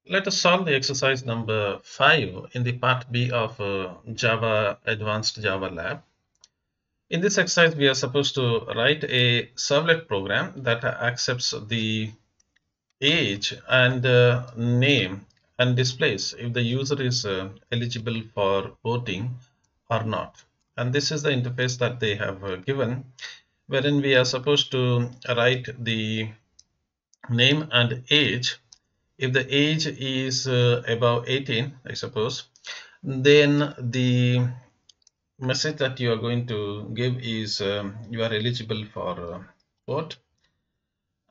Let us solve the exercise number 5 in the part B of Java Advanced Java Lab. In this exercise, we are supposed to write a servlet program that accepts the age and name and displays if the user is eligible for voting or not. And this is the interface that they have given, wherein we are supposed to write the name and age. If the age is above 18, I suppose, then the message that you are going to give is you are eligible for vote.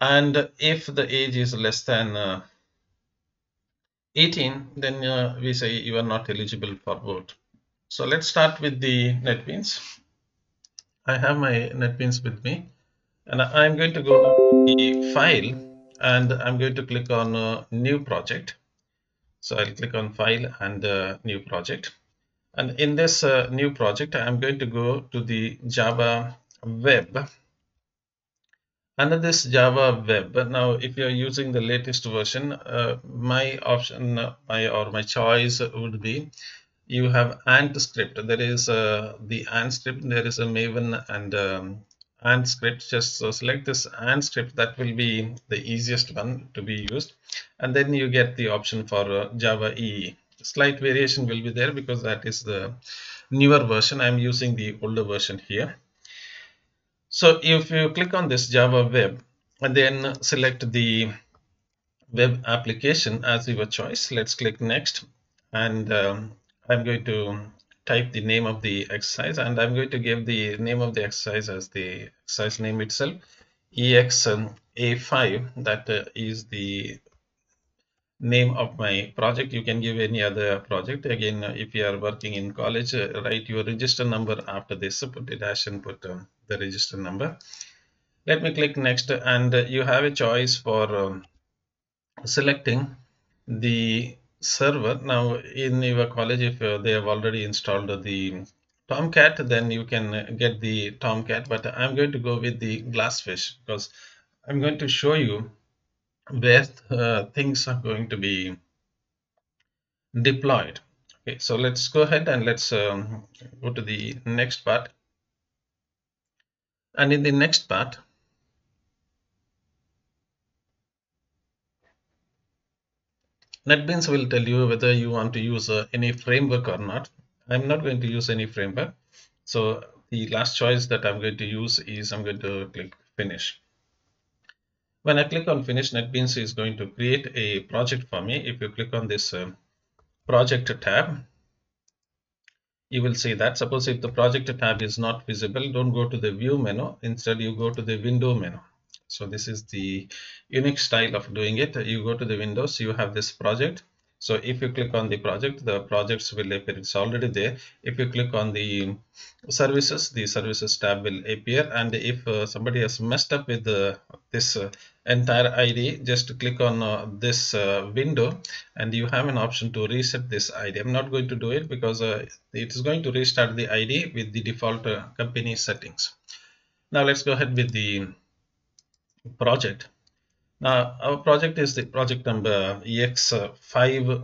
And if the age is less than 18, then we say you are not eligible for vote. So let's start with the NetBeans. I have my NetBeans with me, and I'm going to go to the file, and I'm going to click on new project. So I'll click on file and new project. And in this new project, I'm going to go to the Java web. Under this Java web, now if you're using the latest version, my option, my choice would be you have AND script. There is the AND script, there is a Maven and AND script. Just select this AND script, that will be the easiest one to be used. And then you get the option for J2EE. Slight variation will be there because that is the newer version. I'm using the older version here. So if you click on this Java web and then select the web application as your choice, let's click next, and I'm going to type the name of the exercise, and I'm going to give the name of the exercise as the exercise name itself, EXA5. That is the name of my project. You can give any other project. Again, if you are working in college, write your register number after this, put a dash and put the register number. Let me click next, and you have a choice for selecting the server. Now in your college, if they have already installed the Tomcat, then you can get the Tomcat, but I'm going to go with the Glassfish because I'm going to show you where things are going to be deployed. Okay, so let's go ahead and let's go to the next part. And in the next part, NetBeans will tell you whether you want to use any framework or not. I'm not going to use any framework. So the last choice that I'm going to use is I'm going to click finish. When I click on finish, NetBeans is going to create a project for me. If you click on this project tab, you will see that. Suppose if the project tab is not visible, don't go to the view menu. Instead, you go to the window menu. So this is the unique style of doing it. You go to the windows, you have this project. So if you click on the projects will appear. It's already there. If you click on the services tab will appear. And if somebody has messed up with this entire ID, just click on this window, and you have an option to reset this ID. I'm not going to do it because it is going to restart the ID with the default company settings. Now let's go ahead with the project. Now our project is the project number EX5A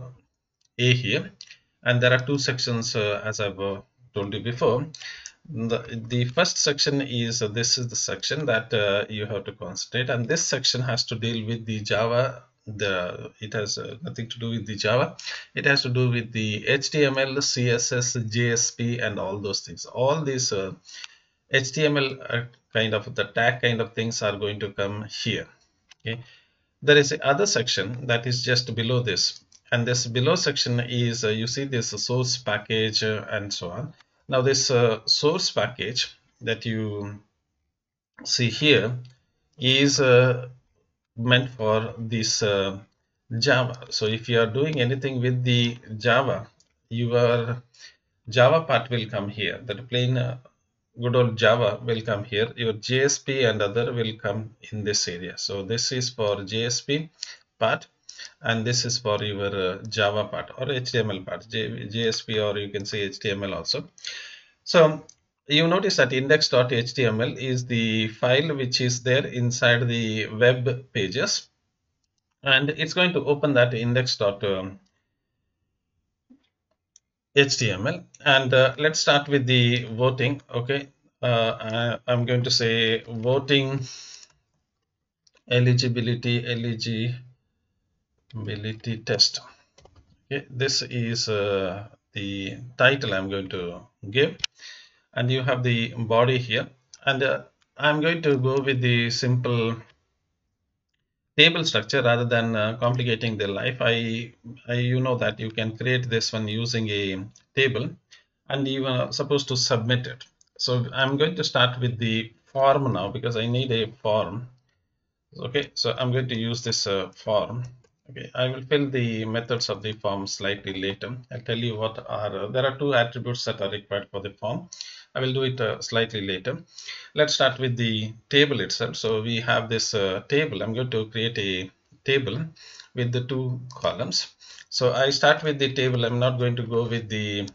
here, and there are two sections as I've told you before. The first section is this is the section that you have to concentrate, and this section has to deal with the Java. It has nothing to do with the Java. It has to do with the HTML, CSS, JSP, and all those things. All these HTML kind of the tag kind of things are going to come here. Okay. There is a other section that is just below this, and this below section is you see this source package and so on. Now this source package that you see here is meant for this Java. So if you are doing anything with the Java, your Java part will come here. That plain good old Java will come here. Your JSP and other will come in this area. So this is for JSP part, and this is for your Java part or HTML part, JSP, or you can say HTML also. So you notice that index.html is the file which is there inside the web pages, and it's going to open that index.html. And let's start with the voting. Okay, I'm going to say voting eligibility test. Okay, this is the title I'm going to give, and you have the body here, and I'm going to go with the simple table structure rather than complicating the life. You know that you can create this one using a table, and you are supposed to submit it. So I'm going to start with the form now because I need a form. Okay, so I'm going to use this form. Okay, I will fill the methods of the form slightly later. I'll tell you what are, there are two attributes that are required for the form. I will do it slightly later. Let's start with the table itself. So we have this table. I'm going to create a table with the two columns. So I start with the table. I'm not going to go with the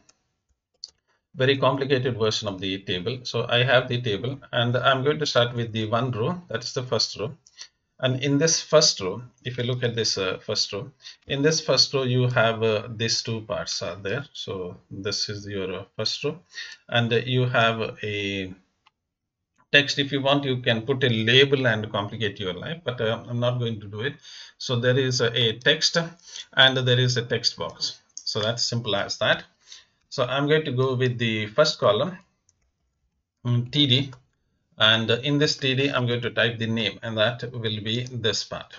very complicated version of the table. So I have the table, and I'm going to start with the one row. That is the first row. And in this first row, if you look at this first row, in this first row, you have these two parts are there. So this is your first row, and you have a text. If you want, you can put a label and complicate your life, but I'm not going to do it. So there is a text, and there is a text box. So that's simple as that. So I'm going to go with the first column, TD, and in this TD, I'm going to type the name, and that will be this part.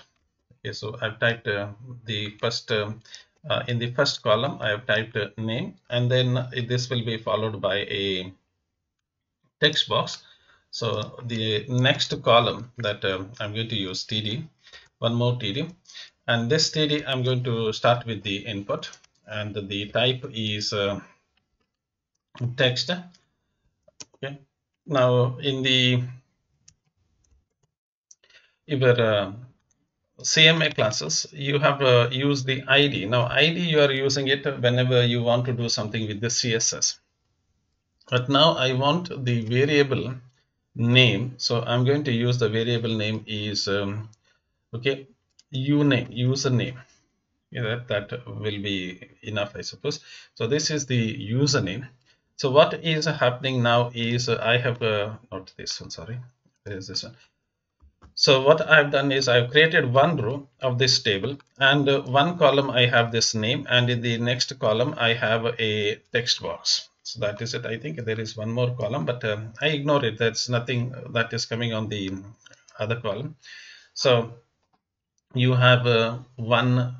Okay, so I've typed the first in the first column, I have typed name, and then this will be followed by a text box. So the next column that I'm going to use TD, one more TD, and this TD I'm going to start with the input, and the type is text. Okay. Now in the your CMA classes, you have used the ID. Now ID, you are using it whenever you want to do something with the CSS. But now I want the variable name. So I'm going to use the variable name is okay, username. Yeah, that will be enough, I suppose. So this is the username. So what is happening now is I have not this one, sorry. Where is this one? So what I've done is I've created one row of this table, and one column I have this name, and in the next column I have a text box. So that is it. I think there is one more column, but I ignore it. That's nothing that is coming on the other column. So you have one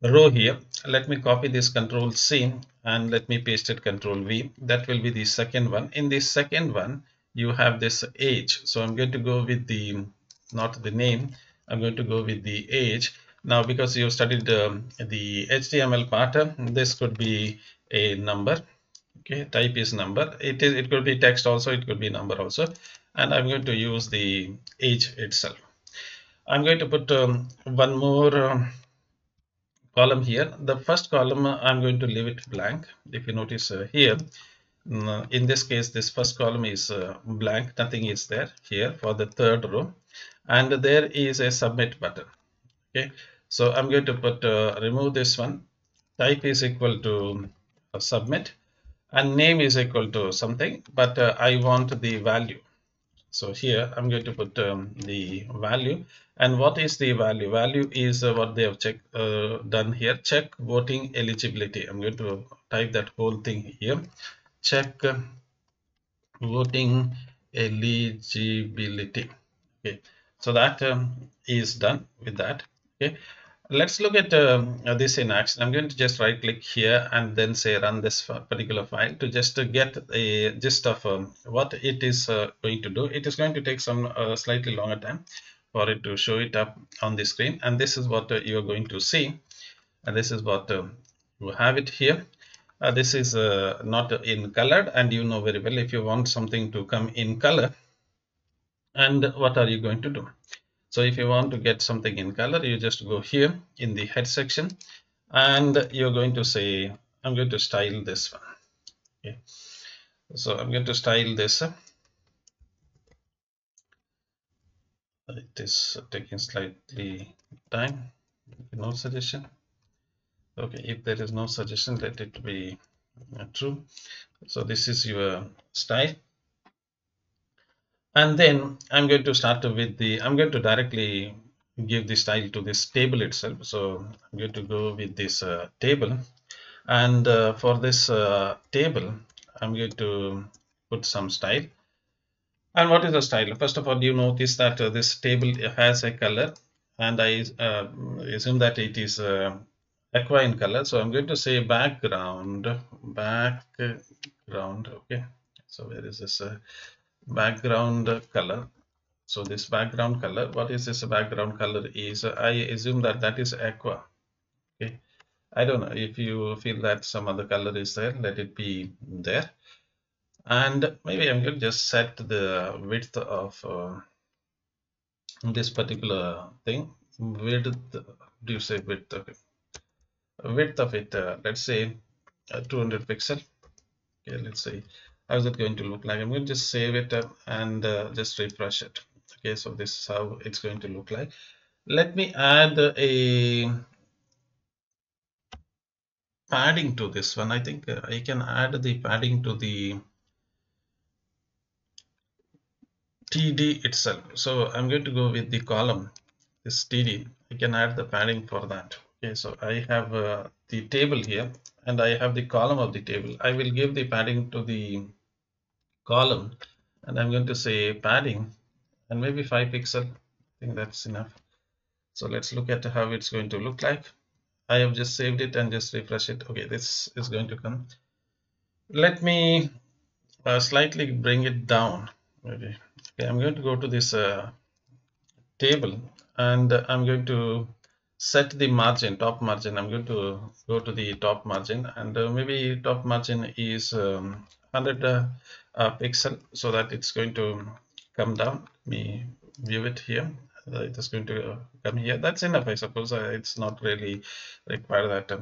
row here. Let me copy this Control C and let me paste it Control V. That will be the second one. In the second one, you have this age. So I'm going to go with the, not the name, I'm going to go with the age. Now, because you've studied the HTML pattern, this could be a number. Okay, type is number. It could be text also, it could be number also. And I'm going to use the age itself. I'm going to put one more column here. The first column, I'm going to leave it blank. If you notice here, in this case, this first column is blank. Nothing is there here for the third row. And there is a submit button. Okay. So I'm going to put, remove this one. Type is equal to submit, and name is equal to something, but I want the value. So here I'm going to put the value. And what is the value? Value is what they have done here. Check voting eligibility. I'm going to type that whole thing here. Check voting eligibility. Okay, so that is done with that. Okay, let's look at this in action. I'm going to just right click here and then say run this particular file to just get a gist of what it is going to do. It is going to take some slightly longer time for it to show it up on the screen, and this is what you're going to see, and this is what you have it here. This is not in colored, and you know very well if you want something to come in color, and what are you going to do? So if you want to get something in color, you just go here in the head section, and you're going to say, I'm going to style this one. Okay. So I'm going to style this It is taking slightly time. No suggestion. Okay, if there is no suggestion, let it be true. So this is your style. And then I'm going to start with I'm going to directly give the style to this table itself. So I'm going to go with this table. And for this table, I'm going to put some style. And what is the style? First of all, you notice that this table has a color, and I assume that it is aqua in color. So I'm going to say background. Okay. So where is this background color? So this background color, what is this background color is, I assume that that is aqua. Okay. I don't know if you feel that some other color is there, let it be there. And maybe I'm going to just set the width of this particular thing. Width, do you say width? Okay. Width of it, let's say 200 pixel. Okay, let's see. How is it going to look like? I'm going to just save it and just refresh it. Okay, so this is how it's going to look like. Let me add a padding to this one. I think I can add the padding to the TD itself. So I'm going to go with the column, this TD. I can add the padding for that. Okay, so I have the table here and I have the column of the table. I will give the padding to the column and I'm going to say padding and maybe 5 pixel. I think that's enough. So let's look at how it's going to look like. I have just saved it and just refresh it. Okay, this is going to come. Let me slightly bring it down. Maybe. Okay, I'm going to go to this table and I'm going to set the margin, top margin. I'm going to go to the top margin and maybe top margin is 100 pixel so that it's going to come down. Let me view it here. It is going to come here. That's enough, I suppose. It's not really required that.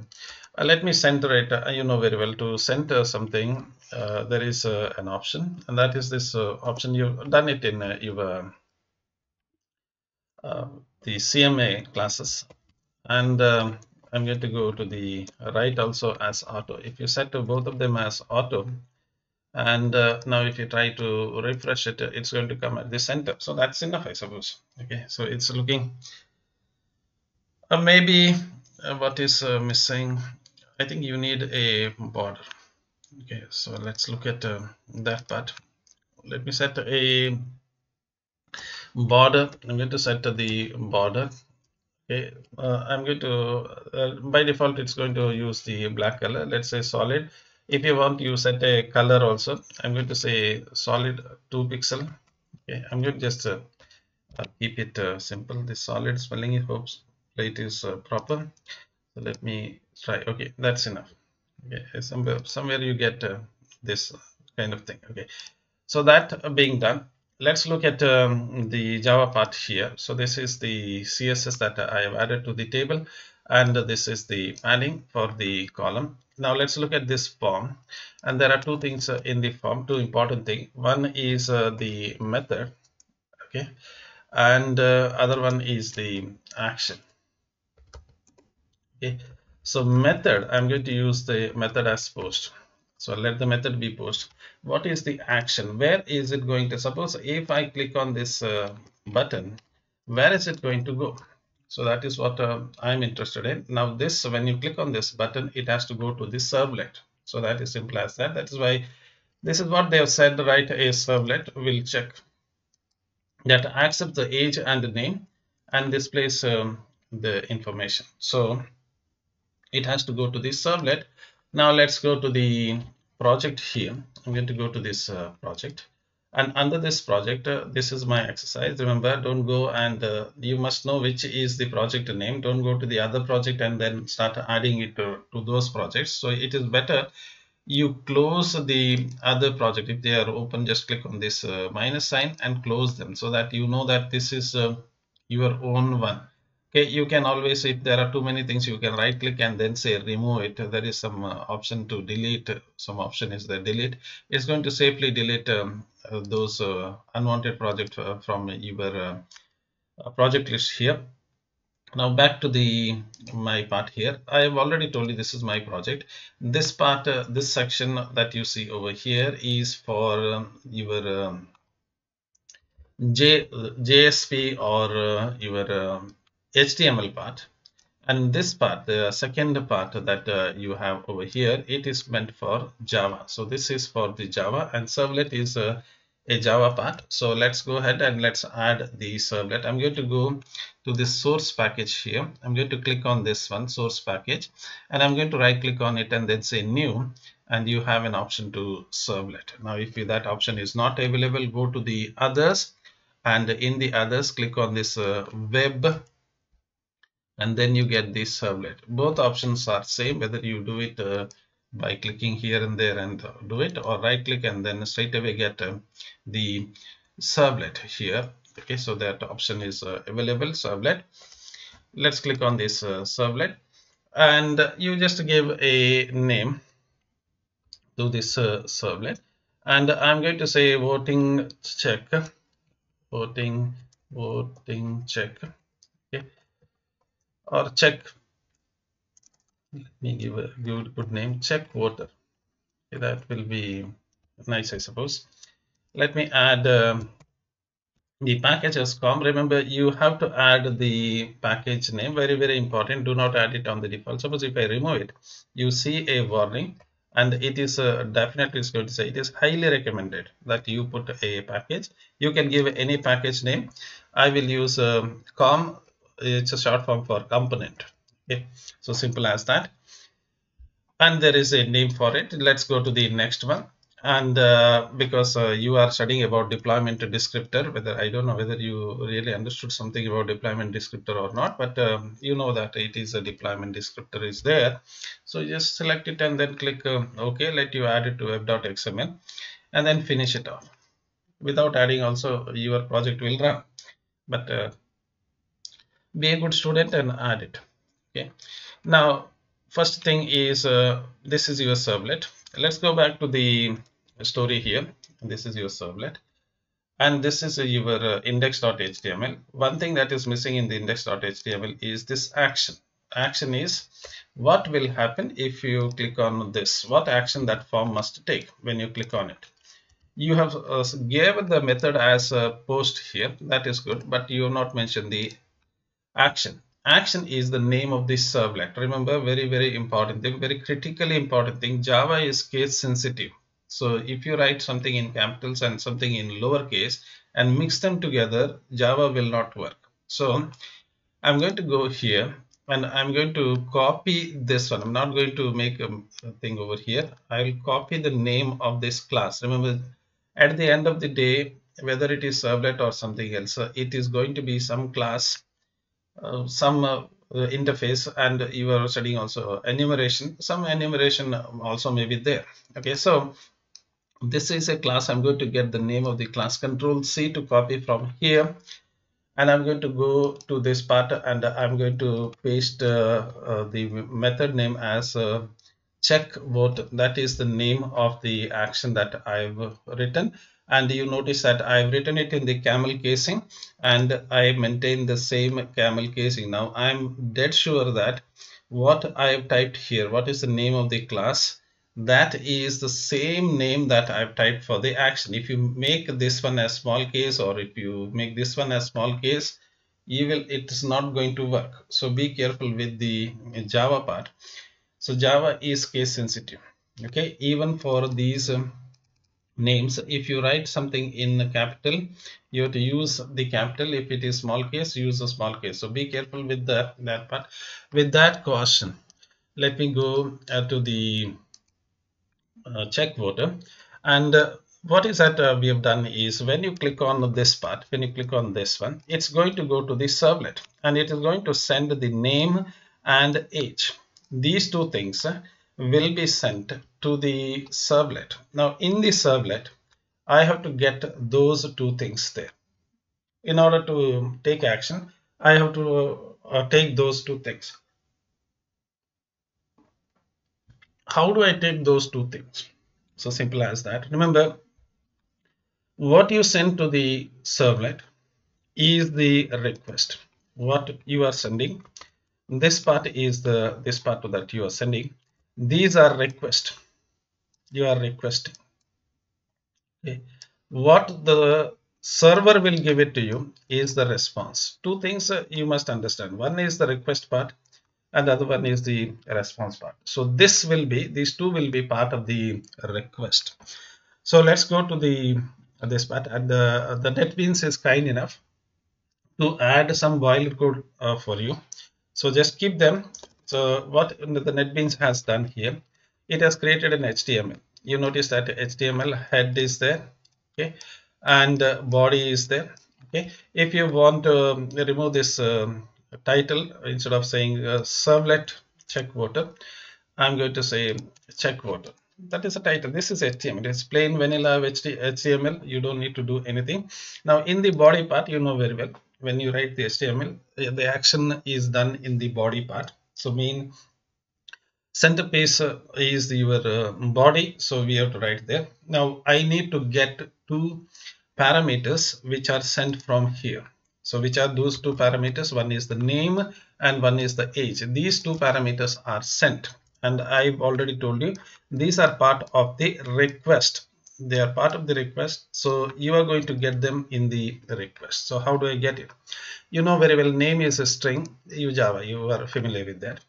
Let me center it. You know very well to center something. There is an option, and that is this option. You've done it in your the CMA classes, and I'm going to go to the right also as auto. If you set to both of them as auto, and now if you try to refresh it, it's going to come at the center. So that's enough, I suppose. Okay, so it's looking maybe what is missing. I think you need a border. Okay, so let's look at that part. Let me set a border. I'm going to set the border. Okay, I'm going to by default it's going to use the black color. Let's say solid. If you want, you set a color also. I'm going to say solid 2 pixel. Okay, I'm going to just keep it simple. The solid spelling, it hopes it is proper. So let me try. Okay, that's enough. Okay, somewhere you get this kind of thing. Okay, so that being done, let's look at the Java part here. So this is the CSS that I have added to the table, and this is the padding for the column. Now let's look at this form, and there are two things in the form, two important things. One is the method, okay, and other one is the action. Okay, so method, I'm going to use the method as post. So let the method be post. What is the action? Where is it going to? Suppose if I click on this button, where is it going to go? So that is what I'm interested in. Now this, when you click on this button, it has to go to the servlet. So that is simple as that. That is why this is what they have said, right? A servlet will check that accepts the age and the name and displays the information. So it has to go to this servlet. Now let's go to the project here. I'm going to go to this project, and under this project, this is my exercise. Remember, don't go and you must know which is the project name. Don't go to the other project and then start adding it to those projects. So it is better you close the other project. If they are open, just click on this minus sign and close them so that you know that this is your own one. Okay, you can always, if there are too many things, you can right click and then say remove it. There is some option to delete. Some option is there, delete. It's going to safely delete those unwanted projects from your project list here. Now back to the my part here. I have already told you this is my project. This part, this section that you see over here is for your JSP or your HTML part. And this part, the second part that you have over here, it is meant for Java. So this is for the Java, and Servlet is a Java part. So let's go ahead and let's add the Servlet. I'm going to go to this source package here. I'm going to click on this one, source package, and I'm going to right click on it and then say new, and you have an option to Servlet. Now if that option is not available, go to the others, and in the others click on this web, and then you get this servlet. Both options are same, whether you do it by clicking here and there and do it, or right click and then straight away get the servlet here. Okay, so that option is available, servlet. Let's click on this servlet, and you just give a name to this servlet, and I'm going to say voting check, voting voting check. Okay, or check, me give a good name, check voter. Okay, that will be nice, I suppose. Let me add the package as com. Remember, you have to add the package name, very important. Do not add it on the default. Suppose if I remove it, you see a warning, and it is definitely is going to say it is highly recommended that you put a package. You can give any package name. I will use com. It's a short form for component. Okay, so simple as that, and there is a name for it. Let's go to the next one. And because you are studying about deployment descriptor, whether I don't know whether you really understood something about deployment descriptor or not, but you know that it is a deployment descriptor is there. So just select it and then click OK. Let you add it to web.xml and then finish it off. Without adding also, your project will run, but be a good student and add it. Okay, now first thing is this is your servlet. Let's go back to the story here. This is your servlet, and this is your index.html. One thing that is missing in the index.html is this action. Action is what will happen if you click on this, what action that form must take when you click on it. You have gave the method as a post here, that is good, but you have not mentioned the action. Action is the name of this servlet. Remember, very important thing, very critically important thing. Java is case sensitive. So if you write something in capitals and something in lowercase and mix them together, Java will not work. So I'm going to go here and I'm going to copy this one. I'm not going to make a thing over here. I will copy the name of this class. Remember, at the end of the day, whether it is servlet or something else, it is going to be some class, some interface, and you are studying also enumeration. Some enumeration also may be there. Okay, so this is a class. I'm going to get the name of the class. Control C to copy from here, and I'm going to go to this part and I'm going to paste the method name as check vote. That is the name of the action that I've written, and you notice that I've written it in the camel casing and I maintain the same camel casing. Now I'm dead sure that what I've typed here, what is the name of the class, that is the same name that I've typed for the action. If you make this one as small case or if you make this one as small case, it's not going to work. So be careful with the Java part. So Java is case sensitive. Okay, even for these names, if you write something in capital, you have to use the capital. If it is small case, use a small case. So be careful with that part. With that caution, let me go to the check voter, and what is that we have done is when you click on this part, when you click on this one, it's going to go to the servlet and it is going to send the name and age. These two things will be sent to the servlet. Now in the servlet, I have to get those two things there. In order to take action, I have to take those two things. How do I take those two things? So simple as that. Remember, what you send to the servlet, is the request. What you are sending, this part is this part that you are sending. These are request. You are requesting. Okay. What the server will give it to you is the response. Two things you must understand. One is the request part, and the other one is the response part. So these two will be part of the request. So let's go to this part, and the NetBeans is kind enough to add some boilercode for you. So just keep them. So what the NetBeans has done here, it has created an HTML. You notice that HTML head is there, okay, and body is there. Okay, if you want to remove this title, instead of saying servlet check voter, I'm going to say check voter. That is a title. This is HTML. It's plain vanilla HTML. You don't need to do anything. Now in the body part, you know very well, when you write the HTML, the action is done in the body part. So mean centerpiece is your body, so we have to write there. Now I need to get two parameters which are sent from here. So which are those two parameters? One is the name and one is the age. These two parameters are sent, and I've already told you these are part of the request. They are part of the request, so you are going to get them in the request. So how do I get it? You know very well, name is a string. You Java, you are familiar with that.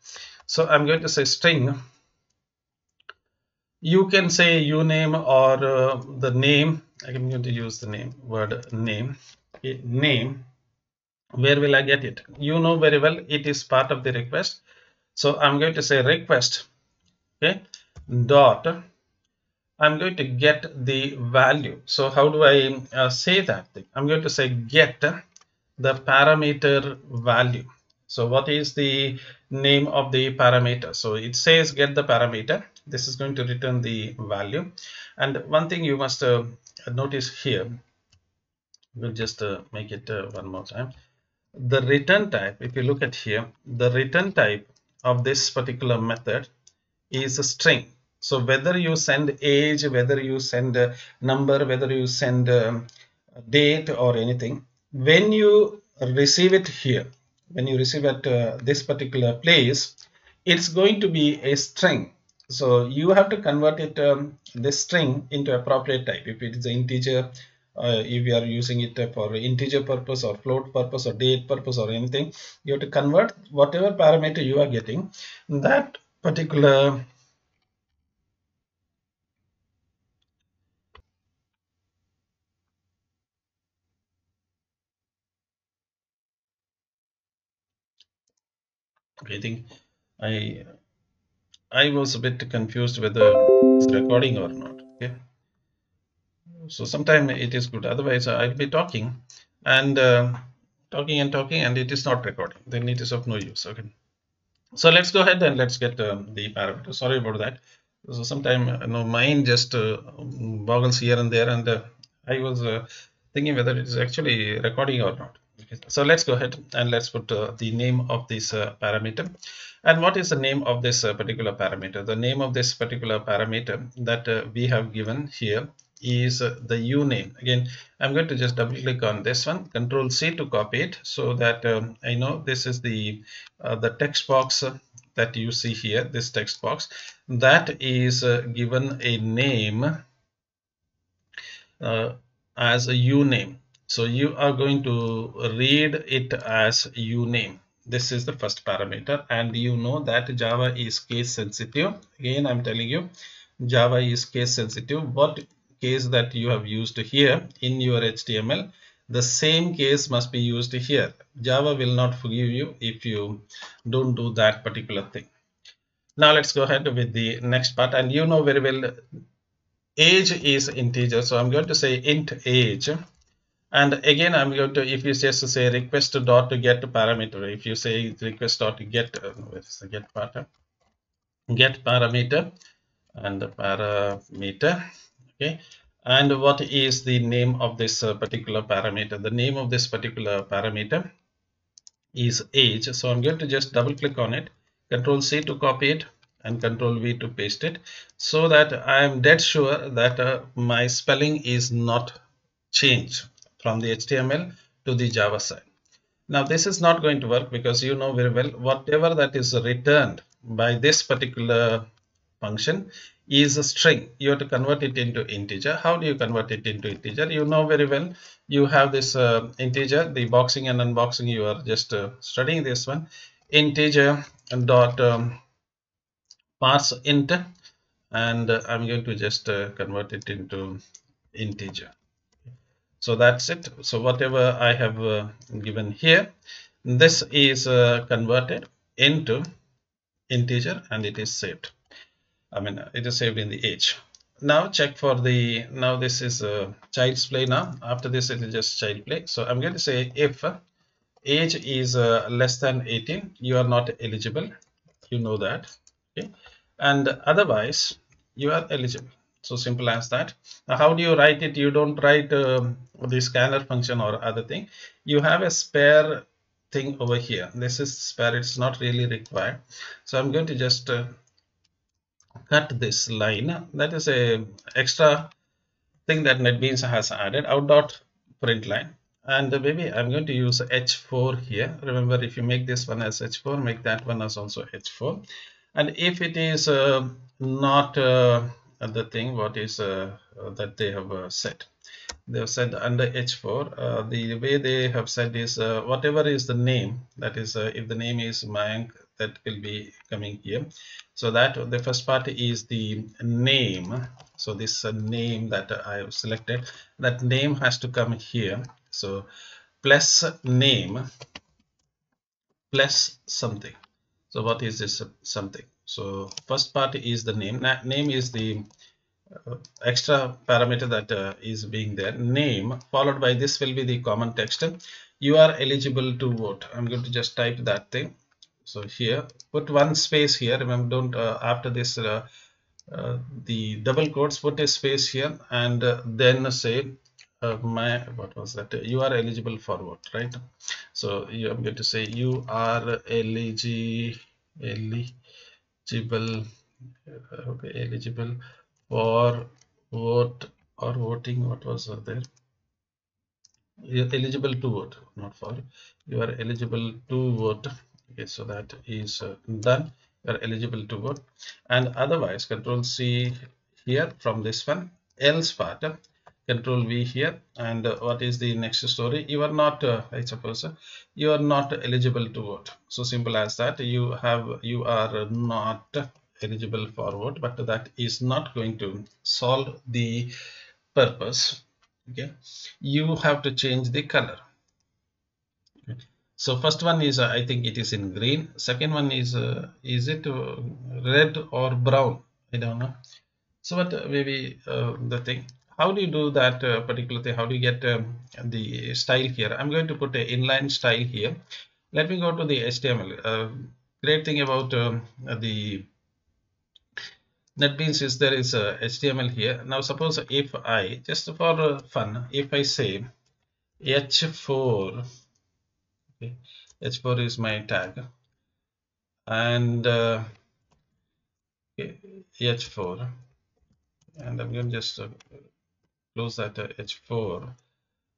So I'm going to say string. You can say uname or the name. I'm going to use the name word name. Okay, name. Where will I get it? You know very well it is part of the request. So I'm going to say request. Okay, dot. I'm going to get the value. So how do I say that thing? I'm going to say get the parameter value. So what is the name of the parameter? So it says get the parameter. This is going to return the value. And one thing you must notice here, we'll just make it one more time. The return type, if you look at here, the return type of this particular method is a string. So whether you send age, whether you send a number, whether you send a date or anything, when you receive it here, when you receive at this particular place, it's going to be a string. So you have to convert it this string into appropriate type. If it is an integer, if you are using it for integer purpose or float purpose or date purpose or anything, you have to convert whatever parameter you are getting, that particular I think I I was a bit confused whether it's recording or not. Okay, so sometimes it is good. Otherwise, I'll be talking and talking, and it is not recording. Then it is of no use. Okay. So let's go ahead and let's get the parameter. Sorry about that. So sometimes mind just boggles here and there, and I was thinking whether it is actually recording or not. Okay. So let's go ahead and let's put the name of this parameter. And what is the name of this particular parameter? The name of this particular parameter that we have given here is the uname. Again, I'm going to just double click on this one, Control C to copy it, so that I know this is the text box that you see here. This text box that is given a name as a uname. So you are going to read it as uname. This is the first parameter, and you know that Java is case sensitive. Again, I'm telling you, Java is case sensitive. What case that you have used here in your HTML, the same case must be used here. Java will not forgive you if you don't do that particular thing. Now let's go ahead with the next part, and you know very well age is integer, so I'm going to say int age. And again, I'm going to, if you just say request dot to get parameter, if you say request dot to get where's the get pattern, get parameter and the parameter. Okay, and what is the name of this particular parameter? The name of this particular parameter is age. So I'm going to just double click on it, Control C to copy it, and Control V to paste it, so that I am dead sure that my spelling is not changed from the HTML to the Java side. Now this is not going to work because you know very well whatever that is returned by this particular function is a string. You have to convert it into integer. How do you convert it into integer? You know very well. You have this integer, the boxing and unboxing. You are just studying this one. Integer dot parse int, and I'm going to just convert it into integer. So that's it. So whatever I have given here, this is converted into integer and it is saved. I mean, it is saved in the age. Now check for the, now this is child's play now. After this, it is just child play. So I'm going to say if age is less than 18, you are not eligible. You know that. Okay. And otherwise, you are eligible. So simple as that. Now, how do you write it? You don't write the scanner function or other thing. You have a spare thing over here. This is spare. It's not really required. So I'm going to just cut this line. That is a extra thing that NetBeans has added, out dot print line. And maybe I'm going to use H4 here. Remember, if you make this one as H4, make that one as also H4. And if it is not the thing, what is that they have set? They have said under H4, the way they have said is whatever is the name, that is if the name is Mayank, that will be coming here. So that the first part is the name. So this name that I have selected, that name has to come here. So plus name plus something. So what is this something? So first part is the name. Name is the extra parameter that is being there. Name followed by this will be the common text. You are eligible to vote. I'm going to just type that thing. So here, put one space here. Remember, don't after this the double quotes, put a space here and then say what was that? You are eligible for vote, right? So I'm going to say you are eligible okay, eligible for vote or voting. What was there? You're eligible to vote, not for. You are eligible to vote. Okay, so that is done. You are eligible to vote. And otherwise, Control C here from this one. Else part, Control V here. And what is the next story? You are not, I suppose, you are not eligible to vote. So simple as that. You are not eligible for vote, but that is not going to solve the purpose. Okay, you have to change the color. Okay. So first one is I think it is in green. Second one is it red or brown? I don't know. So what maybe the thing, how do you do that particular thing? How do you get the style here? I'm going to put an inline style here. Let me go to the HTML. Great thing about the NetBeans is there is HTML here. Now suppose if I, just for fun, if I say H4, okay, H4 is my tag, and okay, H4, and I'm going to just close that H4.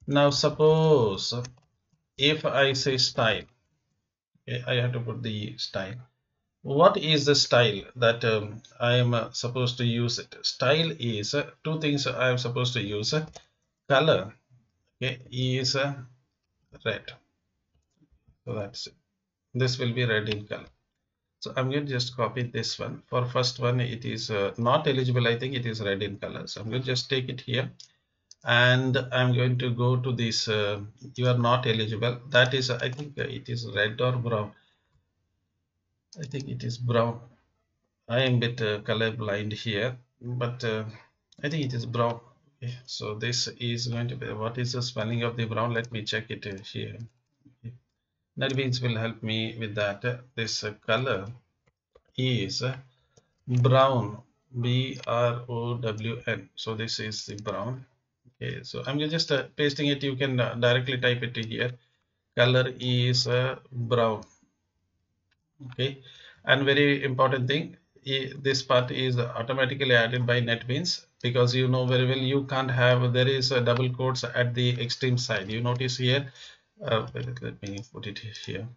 Now suppose if I say style, okay, I have to put the style. What is the style that I am supposed to use it? Style is two things I am supposed to use. Color, okay, is red. So that's it. This will be red in color. So I'm going to just copy this one. For first one, it is not eligible. I think it is red in color. So I'm going to just take it here. And I'm going to go to this. You are not eligible. That is, I think it is red or brown. I think it is brown. I am a bit color blind here, but I think it is brown. Okay. So this is going to be, what is the spelling of the brown? Let me check it here. Okay. NetBeans will help me with that. This color is brown, BROWN. So this is the brown. Okay, so I'm just pasting it. You can directly type it here. Color is brown. Okay, and very important thing, this part is automatically added by NetBeans. because you know very well you can't have, there is a double quotes at the extreme side. You notice here, let me put it here.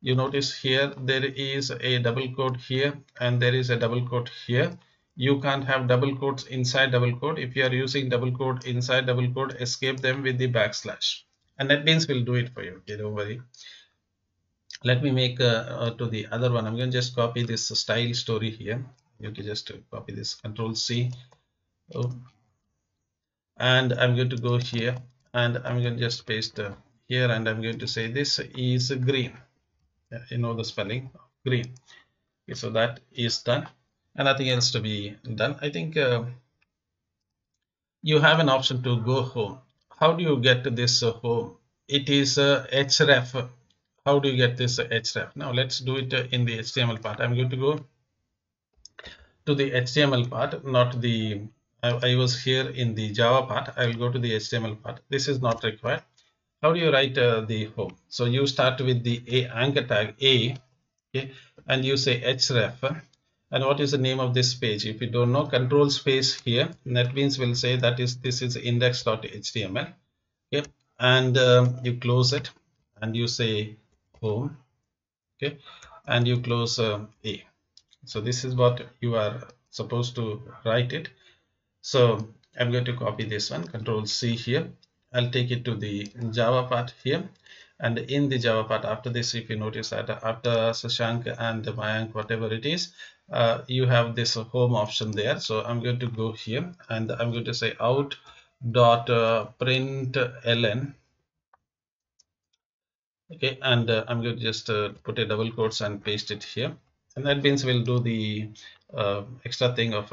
You notice here there is a double quote here and there is a double quote here. You can't have double quotes inside double quote. If you are using double quote inside double quote, escape them with the backslash, and NetBeans will do it for you. Okay, don't worry. Let me make to the other one. I'm going to just copy this style story here. You can just copy this, Control C. Oh, and I'm going to go here and I'm going to just paste here, and I'm going to say this is green. You know the spelling of green. Okay, so that is done and nothing else to be done. I think you have an option to go home. How do you get to this home? It is href. How do you get this href? Now let's do it in the HTML part. I'm going to go to the HTML part, not the, I was here in the Java part. I will go to the HTML part. This is not required. How do you write the home? So you start with the anchor tag A, okay, and you say href. And what is the name of this page? If you don't know, control space here, NetBeans will say that is, this is index.html. Okay, and you close it and you say home, okay, and you close A. So this is what you are supposed to write it. So I'm going to copy this one, Control C here. I'll take it to the Java part here. And in the Java part, after this, if you notice that after Sashank and Mayank, whatever it is, you have this home option there. So I'm going to go here and I'm going to say out dot println. Okay, and I'm going to just put a double quotes and paste it here. And that means we'll do the extra thing of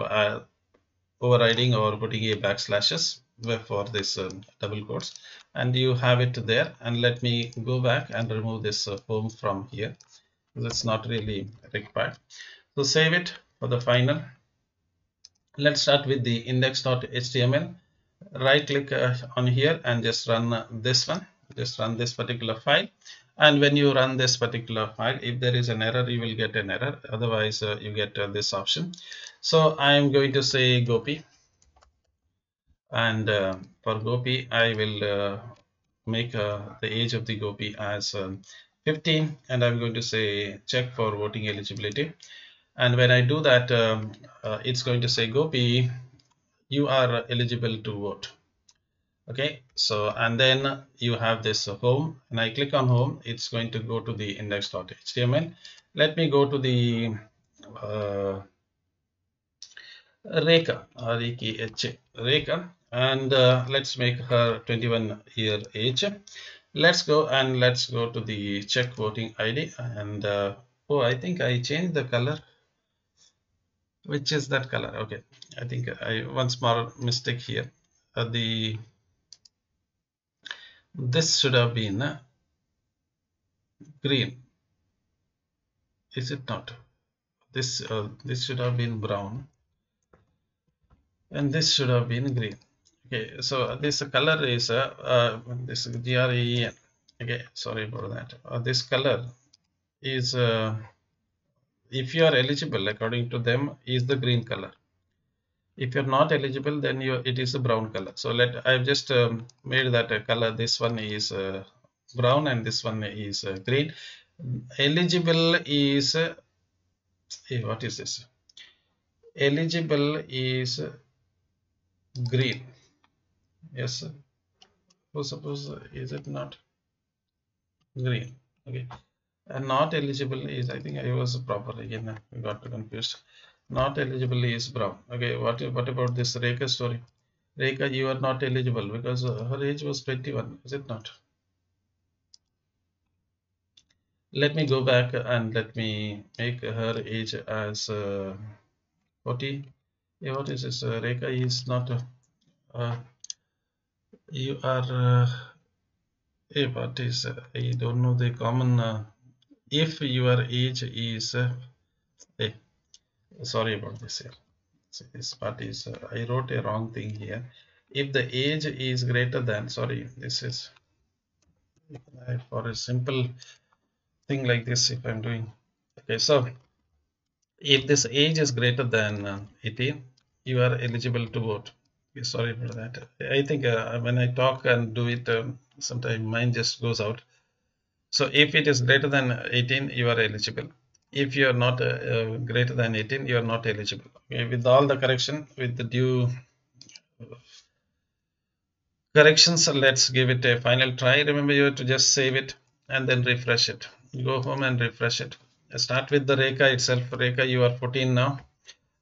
overriding or putting a backslashes for this double quotes, and you have it there. And let me go back and remove this home from here. That's not really required. So save it for the final. Let's start with the index.html. Right click on here and just run this one. Just run this particular file. And when you run this particular file, if there is an error, you will get an error. Otherwise, you get this option. So I am going to say Gopi. And for Gopi, I will make the age of the Gopi as 15, and I'm going to say check for voting eligibility. And when I do that, it's going to say Gopi, you are eligible to vote. Okay, so and then you have this home, and I click on home. It's going to go to the index.html. Let me go to the Rekha, Rekha, and let's make her 21-year age. Let's go and let's go to the check voting ID, and oh, I think I changed the color. Which is that color? Okay, I think I once more mistake here. This should have been green. Is it not? This should have been brown, and this should have been green. Okay, so this color is this GREEN. Okay, sorry about that. This color is if you are eligible according to them is the green color. If you're not eligible, then it is a brown color. So I've just made that color. This one is brown and this one is green. Eligible is what is this? Eligible is green. Yes. Suppose is it not green? Okay. And not eligible is, I think I was proper again. I got confused. Not eligible is brown. Okay. What about this Rekha story? Rekha, you are not eligible because her age was 21. Is it not? Let me go back and let me make her age as 40. Yeah, what is this? Rekha is not. You are. What is? I don't know the common. If your age is. Sorry about this here. So this part is. I wrote a wrong thing here. If the age is greater than. Sorry, this is. For a simple thing like this, if I'm doing. Okay, so if this age is greater than 18, you are eligible to vote. Okay, sorry for that. I think when I talk and do it, sometimes mine just goes out. So if it is greater than 18, you are eligible. If you are not greater than 18, you are not eligible. Okay, with all the correction, with the due corrections, let's give it a final try. Remember, you have to just save it and then refresh it. Go home and refresh it. Start with the Reka itself. Reka, you are 14 now.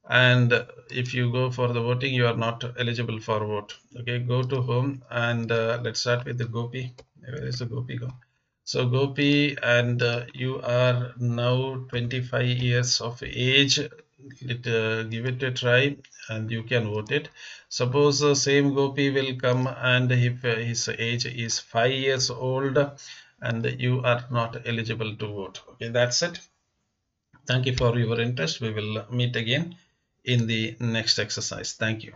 And if you go for the voting, you are not eligible for vote. Okay, go to home and let's start with the Gopi. Where is the Gopi go? So Gopi, and you are now 25 years of age. Give it a try and you can vote it. Suppose the same Gopi will come and if his age is 5 years old and you are not eligible to vote. Okay, that's it. Thank you for your interest. We will meet again in the next exercise. Thank you.